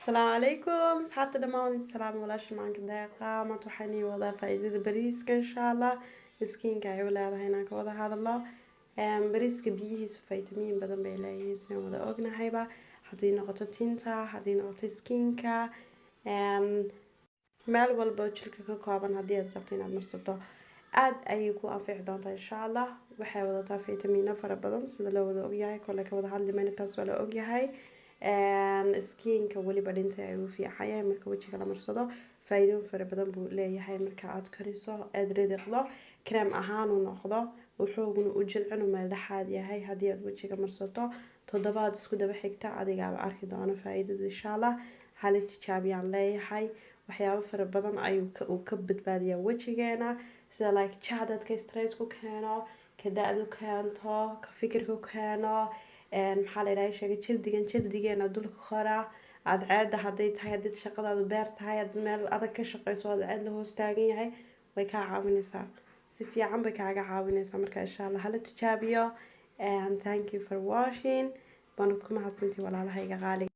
السلام عليكم أصحابتي دمان السلام ولاش معك دقيقة ما توحني وضع فايدة بريسك إن شاء الله سكين عيولا هنا كوضع هذا الله بريسك بيه فيتامين بدن بيلاقي زي ما وضع هيبة هذه نقطة تنتا هذه نقطة سكينكا meel walba oo jirka ka kooban haddii aad rabto inaad marsato aad ayay ku anfici doontaa insha allah waxay wadataa fitamiino fara badan sida la wada ogyahay kole ka wada hadli mayna taas waa la ogyahay skiinka weliba dhintay ayuu fiican yahay marka wejiga la marsado faa'iidooyin fara badan buu leeyahay marka aad kariso aad ridiqdo kreem ahaan uu noqdo wuxuuna u jilcin u meel dhexaad yahay haddii aad wejiga marsato toddobaad isku daba xigta adigaaba arki doono faa'iidada insha allah hala tijaabiyaan leeyahay waxyaabo fara badan ayuu ka badbaadiyaa wejigeena sida like jacdadka stress ku keeno ka da-du keento ka fikirku keeno maxaa la yidhaha sheegay jildigeena dulka kora cadceeda hadday tahay haddii shaqadaadu beer tahay haddii meel adag ka shaqeyso cadceed la hoos taagan yahay way kaa caawinaysaa si fiican bay kaaga caawinaysaa marka insha allah hala tijaabiyo and thank you for watching baanad ku mahadsantii walaalahayga qaaliga